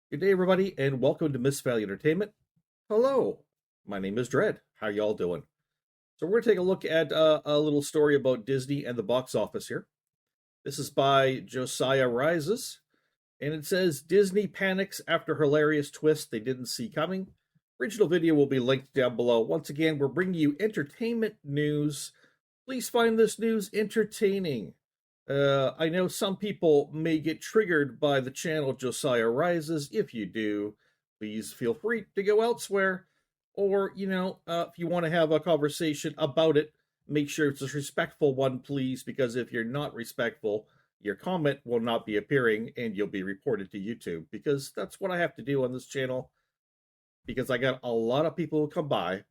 Good day, everybody, and welcome to Miss Valley Entertainment. Hello, my name is Dread. How y'all doing? So we're going to take a look at a little story about Disney and the box office here. This is by Josiah Rises, and it says Disney panics after hilarious twist they didn't see coming. Original video will be linked down below. Once again, we're bringing you entertainment news. Please find this news entertaining. I know some people may get triggered by the channel Josiah Rises. If you do, please feel free to go elsewhere. Or, if you want to have a conversation about it, make sure it's a respectful one, please, because if you're not respectful, your comment will not be appearing and you'll be reported to YouTube, because that's what I have to do on this channel, because I got a lot of people who come by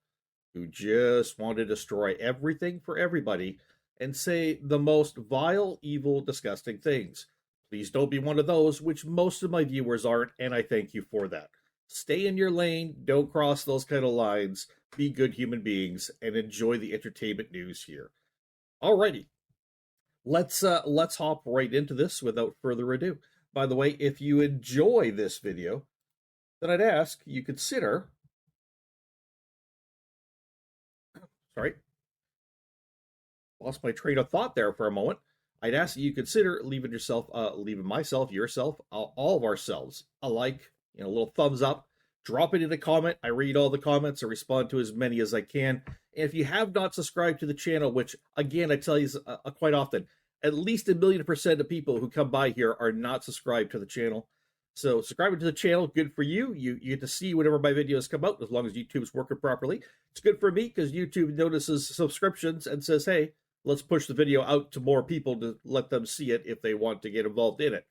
who just want to destroy everything for everybody and say the most vile, evil, disgusting things. Please don't be one of those, which most of my viewers aren't, and I thank you for that. Stay in your lane, don't cross those kind of lines, be good human beings, and enjoy the entertainment news here. Alrighty, let's hop right into this without further ado. By the way, if you enjoy this video, then I'd ask you consider... Sorry. Lost my train of thought there for a moment. I'd ask that you consider leaving myself, yourself, all of ourselves a like, a little thumbs up. Drop it in a comment. I read all the comments. I respond to as many as I can. And if you have not subscribed to the channel, which again I tell you quite often, at least 1,000,000% of people who come by here are not subscribed to the channel. So subscribing to the channel, good for you. You get to see whenever my videos come out, as long as YouTube's working properly. It's good for me because YouTube notices subscriptions and says, hey, let's push the video out to more people to let them see it if they want to get involved in it.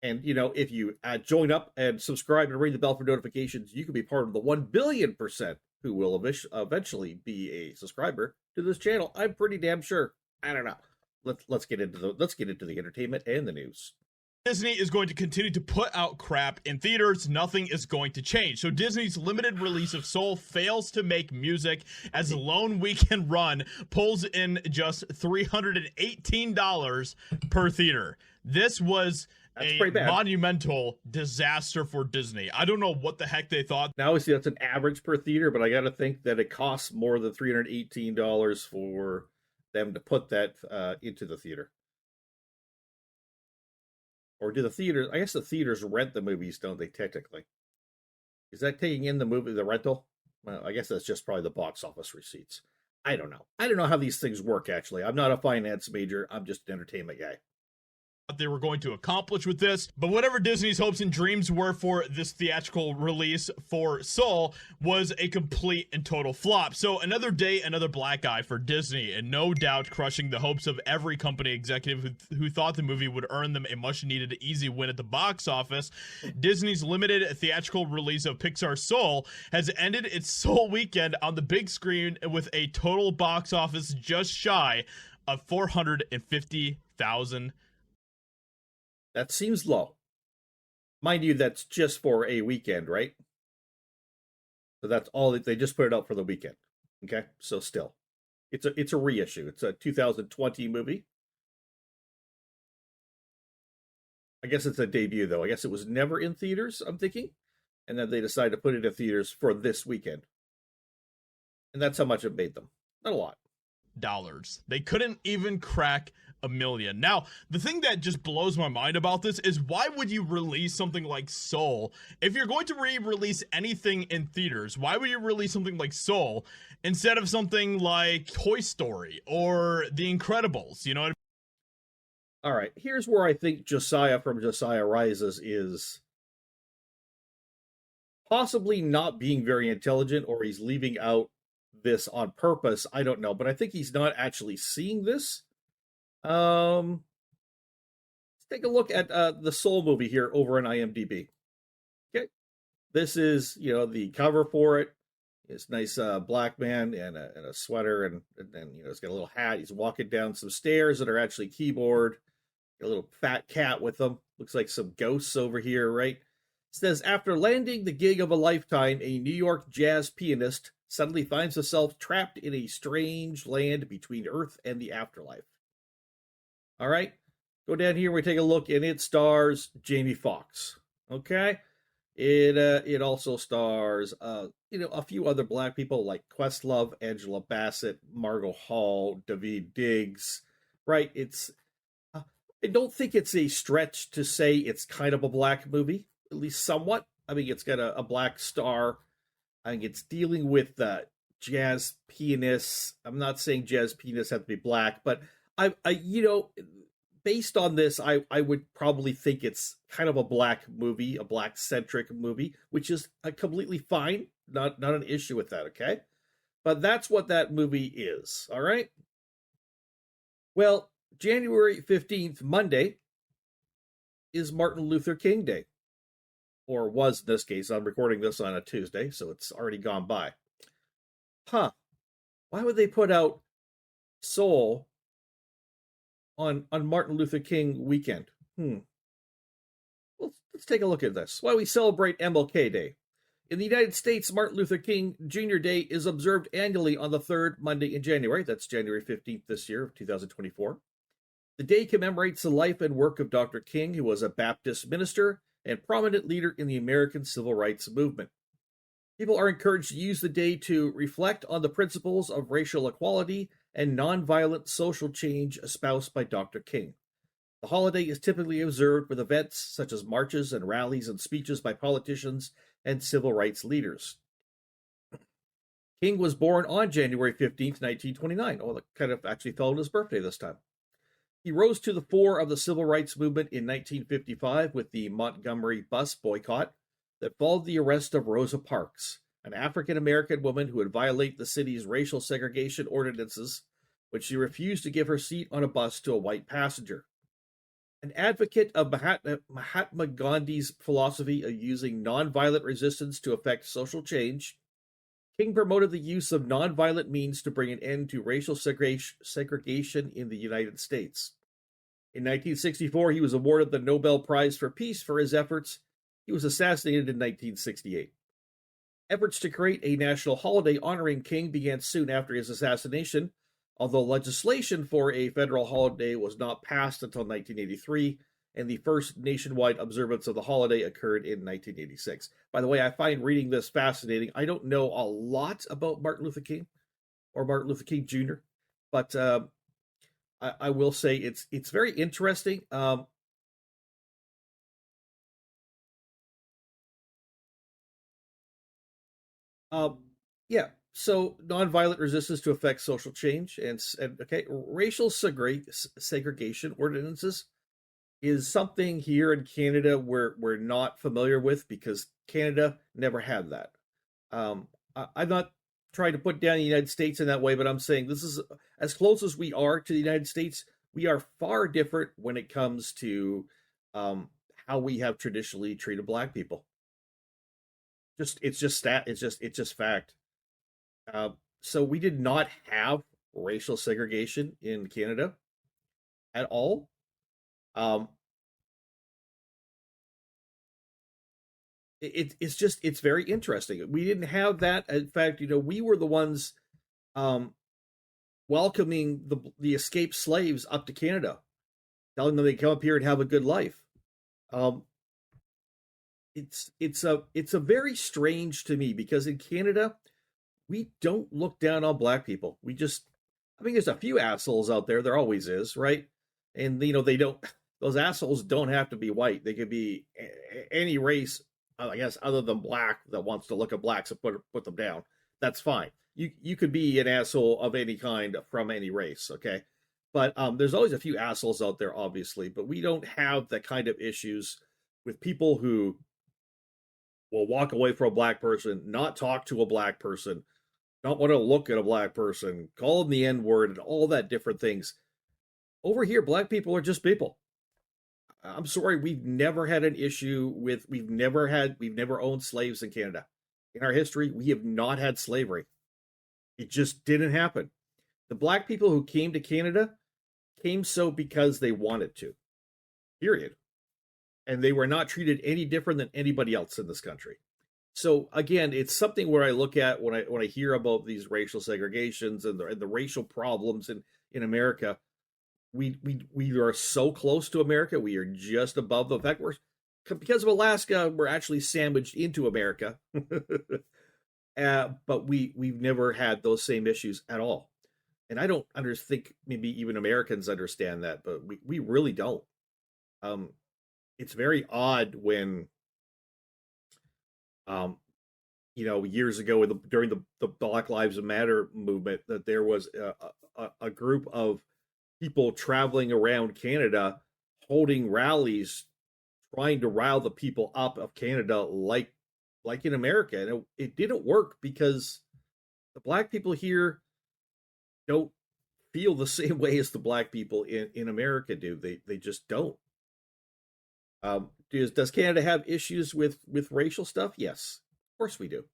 And, if you join up and subscribe and ring the bell for notifications, you can be part of the 1,000,000,000% who will eventually be a subscriber to this channel. I'm pretty damn sure. I don't know. Let's get into the entertainment and the news. Disney is going to continue to put out crap in theaters. Nothing is going to change. So Disney's limited release of Soul fails to make music as the lone weekend run pulls in just $318 per theater. This was a monumental disaster for Disney. I don't know what the heck they thought. Now, obviously, that's an average per theater, but I got to think that it costs more than $318 for them to put that into the theater. Or do the theaters, I guess the theaters rent the movies, don't they, technically? Is that taking in the movie, the rental? Well, I guess that's just probably the box office receipts. I don't know. I don't know how these things work, actually. I'm not a finance major. I'm just an entertainment guy. They were going to accomplish with this, but whatever Disney's hopes and dreams were for this theatrical release for Soul was a complete and total flop. So another day, another black eye for Disney, and no doubt crushing the hopes of every company executive who thought the movie would earn them a much needed easy win at the box office. Disney's limited theatrical release of Pixar's Soul has ended its Soul weekend on the big screen with a total box office just shy of $450,000. That seems low. Mind you, that's just for a weekend, right? So that's all they just put it out for the weekend. Okay, so still, it's a reissue. It's a 2020 movie. I guess it's a debut though. I guess it was never in theaters, I'm thinking, and then they decided to put it in theaters for this weekend, and that's how much it made them. Not a lot. They couldn't even crack $1 million. Now, the thing that just blows my mind about this is, why would you release something like Soul? If you're going to re-release anything in theaters, why would you release something like Soul instead of something like Toy Story or The Incredibles? You know what I mean? All right, here's where I think Josiah from Josiah Rises is possibly not being very intelligent, or he's leaving out this on purpose. I don't know, but I think he's not actually seeing this. Let's take a look at the Soul movie here over on IMDb. Okay, this is the cover for it. It's nice black man and a sweater, and then he's got a little hat. He's walking down some stairs that are actually keyboard. A little fat cat with him. Looks like some ghosts over here, right? It says, after landing the gig of a lifetime, a New York jazz pianist suddenly finds himself trapped in a strange land between Earth and the afterlife. All right, go down here, we take a look, and it stars Jamie Foxx. Okay, it also stars a few other black people like Questlove, Angela Bassett, Margot Hall, David Diggs. Right? Uh, I don't think it's a stretch to say it's kind of a black movie, at least somewhat. I mean, it's got a black star. I think it's dealing with jazz pianists. I'm not saying jazz pianists have to be black, but based on this, I would probably think it's kind of a black movie, a black centric movie, which is completely fine. Not an issue with that. Okay, but that's what that movie is. All right. Well, January 15th, Monday, is Martin Luther King Day, or was in this case. I'm recording this on a Tuesday, so it's already gone by. Huh. Why would they put out Soul on Martin Luther King weekend? Well, let's take a look at this. Why we celebrate MLK Day. In the United States, Martin Luther King Jr. Day is observed annually on the third Monday in January. That's January 15th this year of 2024. The day commemorates the life and work of Dr. King, who was a Baptist minister and prominent leader in the American Civil Rights Movement. People are encouraged to use the day to reflect on the principles of racial equality and nonviolent social change espoused by Dr. King. The holiday is typically observed with events such as marches and rallies and speeches by politicians and civil rights leaders. King was born on January 15th, 1929. Oh, that kind of actually fell on his birthday this time. He rose to the fore of the civil rights movement in 1955 with the Montgomery bus boycott that followed the arrest of Rosa Parks, an African American woman who would violate the city's racial segregation ordinances when she refused to give her seat on a bus to a white passenger. An advocate of Mahatma Gandhi's philosophy of using nonviolent resistance to effect social change, King promoted the use of nonviolent means to bring an end to racial segregation in the United States. In 1964, he was awarded the Nobel Prize for Peace for his efforts. He was assassinated in 1968. Efforts to create a national holiday honoring King began soon after his assassination, although legislation for a federal holiday was not passed until 1983, and the first nationwide observance of the holiday occurred in 1986. By the way, I find reading this fascinating. I don't know a lot about Martin Luther King or Martin Luther King Jr., but I will say it's very interesting. Um, yeah. So nonviolent resistance to affect social change and okay, racial segregation ordinances is something here in Canada we're not familiar with because Canada never had that. I'm not trying to put down the United States in that way, but I'm saying this is as close as we are to the United States. We are far different when it comes to um, how we have traditionally treated Black people. It's just fact. Uh, so we did not have racial segregation in Canada at all. Um, it's very interesting. We didn't have that. In fact, we were the ones um, welcoming the escaped slaves up to Canada, telling them they come up here and have a good life. Um, it's a very strange to me because in Canada we don't look down on black people. I mean, there's a few assholes out there. There always is, right? And they don't. Those assholes don't have to be white. They could be any race, I guess, other than black that wants to look at blacks and put them down. That's fine. You could be an asshole of any kind from any race, okay? But there's always a few assholes out there, obviously. But we don't have that kind of issues with people who will walk away from a black person, not talk to a black person, not want to look at a black person, call them the N word, and all that different things. Over here, black people are just people. I'm sorry, we've never had an issue with, we've never owned slaves in Canada. In our history, we have not had slavery. It just didn't happen. The black people who came to Canada came so because they wanted to, period. And they were not treated any different than anybody else in this country. So again, it's something where I look at when I hear about these racial segregations and the racial problems in America. We are so close to America. We are just above the fact because of Alaska, we're actually sandwiched into America. But we've never had those same issues at all. And I don't think maybe even Americans understand that, but we really don't. Um, it's very odd when, um, years ago during the Black Lives Matter movement, that there was a group of people traveling around Canada holding rallies, trying to rile the people up of Canada like in America. And it didn't work because the black people here don't feel the same way as the black people in America do. They just don't. Does Canada have issues with racial stuff? Yes, of course we do.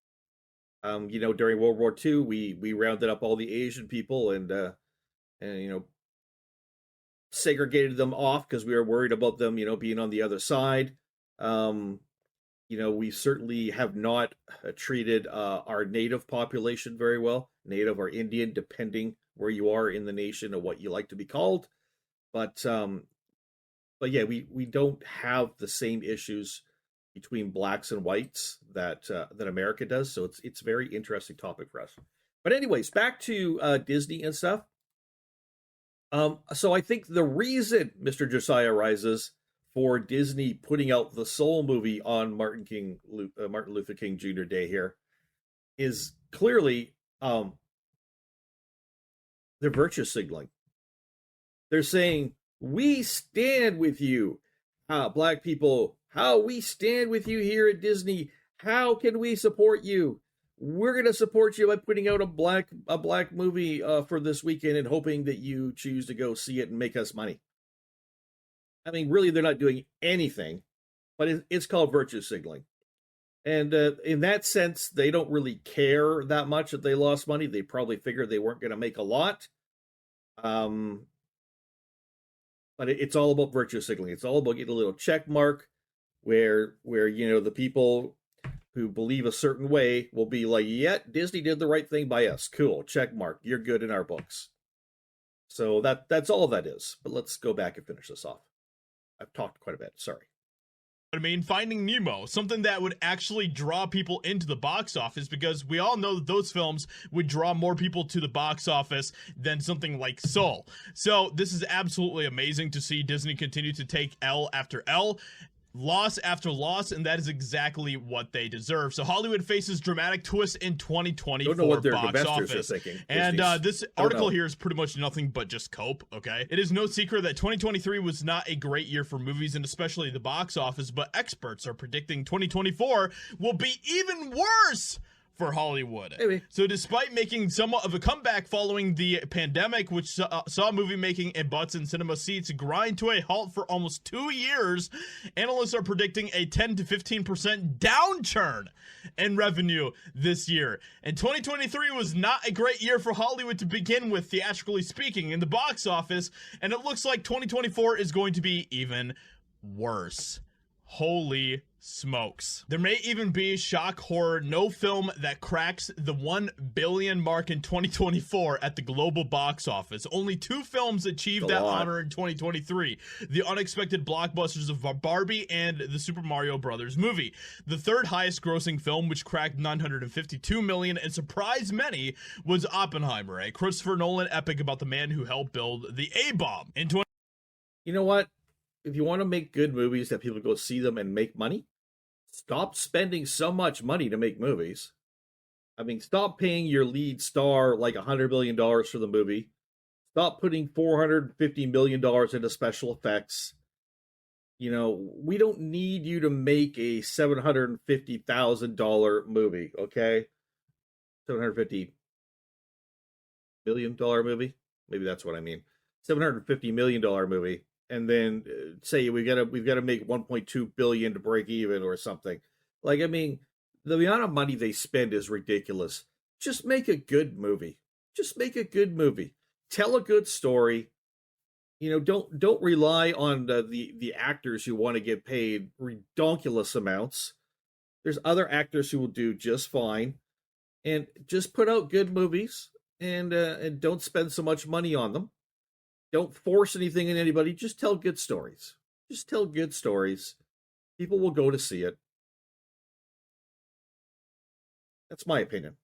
During World War II, we rounded up all the Asian people and segregated them off because we were worried about them, being on the other side. We certainly have not treated our native population very well, native or Indian, depending where you are in the nation or what you like to be called. But yeah, we don't have the same issues between blacks and whites that America does. So it's a very interesting topic for us. But anyways, back to Disney and stuff. So I think the reason Mr. Josiah rises for Disney putting out the Soul movie on Martin Luther King Jr. Day here is clearly they're virtue signaling. They're saying, we stand with you, black people. How we stand with you here at Disney. How can we support you? We're going to support you by putting out a black movie for this weekend and hoping that you choose to go see it and make us money. I mean, really, they're not doing anything, but it's called virtue signaling. And in that sense, they don't really care that much that they lost money. They probably figured they weren't going to make a lot. But it's all about virtue signaling. It's all about getting a little check mark where the people who believe a certain way will be like, yeah, Disney did the right thing by us. Cool, check mark. You're good in our books. So that's all that is. But let's go back and finish this off. I've talked quite a bit. Sorry. I mean, Finding Nemo, something that would actually draw people into the box office, because we all know that those films would draw more people to the box office than something like Soul. So this is absolutely amazing to see Disney continue to take L after L, loss after loss, and that is exactly what they deserve. So Hollywood faces dramatic twist in 2024 don't know what their box investors office. are thinking. And this article here is pretty much nothing but just cope, okay? It is no secret that 2023 was not a great year for movies and especially the box office, but experts are predicting 2024 will be even worse for Hollywood. Maybe. So despite making somewhat of a comeback following the pandemic, which saw movie making and butts and cinema seats grind to a halt for almost 2 years, analysts are predicting a 10 to 15% downturn in revenue this year. And 2023 was not a great year for Hollywood to begin with, theatrically speaking, in the box office, and it looks like 2024 is going to be even worse. Holy smokes. There may even be, shock horror, no film that cracks the 1 billion mark in 2024 at the global box office. Only 2 films achieved that honor in 2023. The unexpected blockbusters of Barbie and the Super Mario Brothers movie. The third highest grossing film, which cracked 952 million and surprised many, was Oppenheimer, a Christopher Nolan epic about the man who helped build the A-bomb. You know what? If you want to make good movies that people go see them and make money, stop spending so much money to make movies. I mean, stop paying your lead star like $100 million for the movie. Stop putting $450 million into special effects. We don't need you to make a $750,000 movie, okay? $750 million movie? Maybe that's what I mean. $750 million movie. And then say we've got to make 1.2 billion to break even or something. Like, I mean, the amount of money they spend is ridiculous. Just make a good movie. Just make a good movie. Tell a good story. Don't rely on the actors who want to get paid ridiculous amounts. There's other actors who will do just fine, and just put out good movies and don't spend so much money on them. Don't force anything in anybody. Just tell good stories. Just tell good stories. People will go to see it. That's my opinion.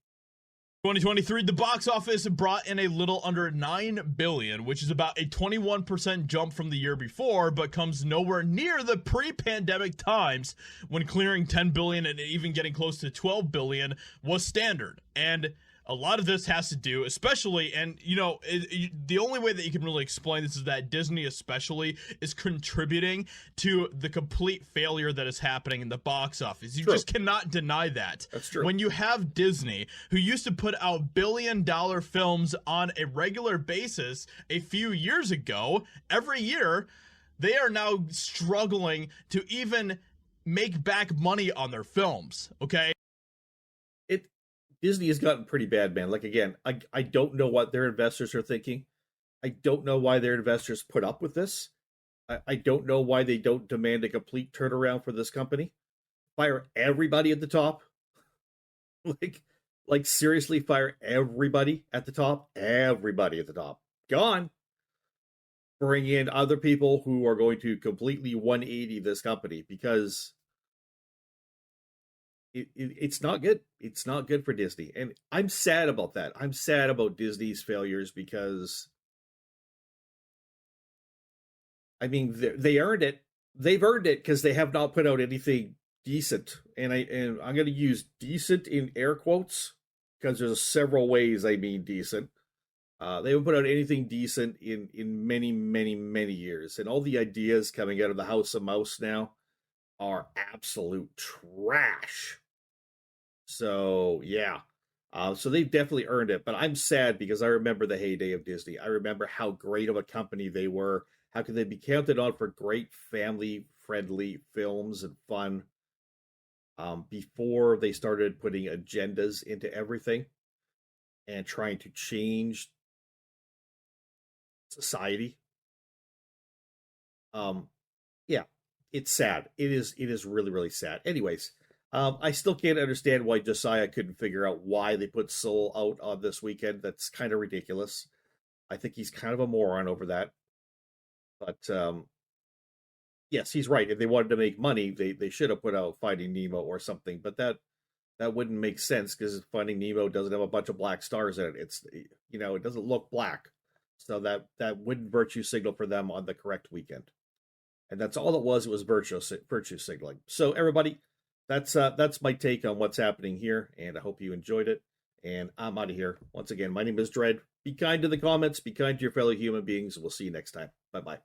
2023, the box office brought in a little under 9 billion, which is about a 21% jump from the year before, but comes nowhere near the pre-pandemic times when clearing 10 billion and even getting close to 12 billion was standard. And a lot of this has to do, especially, and the only way that you can really explain this is that Disney especially is contributing to the complete failure that is happening in the box office. You just cannot deny that. That's true. When you have Disney, who used to put out billion-dollar films on a regular basis a few years ago, every year, they are now struggling to even make back money on their films, okay? Disney has gotten pretty bad, man. Like, again, I don't know what their investors are thinking. I don't know why their investors put up with this. I don't know why they don't demand a complete turnaround for this company. Fire everybody at the top. like seriously, fire everybody at the top. Everybody at the top. Gone. Bring in other people who are going to completely 180 this company, because it's not good. It's not good for Disney. And I'm sad about that. I'm sad about Disney's failures because, I mean, they earned it. They've earned it because they have not put out anything decent. And I'm going to use decent in air quotes because there's several ways I mean decent. They haven't put out anything decent in many, many, many years. And all the ideas coming out of the House of Mouse now are absolute trash. So, yeah. So they've definitely earned it. But I'm sad because I remember the heyday of Disney. I remember how great of a company they were. How could they be counted on for great family-friendly films and fun before they started putting agendas into everything and trying to change society. Yeah, it's sad. It is really, really sad. Anyways, I still can't understand why Josiah couldn't figure out why they put Soul out on this weekend. That's kind of ridiculous. I think he's kind of a moron over that. But yes, he's right. If they wanted to make money, they should have put out Finding Nemo or something. But that wouldn't make sense because Finding Nemo doesn't have a bunch of black stars in it. It's, it doesn't look black. So that wouldn't virtue signal for them on the correct weekend. And that's all it was. It was virtue signaling. So everybody, that's my take on what's happening here, and I hope you enjoyed it. And I'm out of here. Once again, my name is Dread. Be kind to the comments. Be kind to your fellow human beings. We'll see you next time. Bye-bye.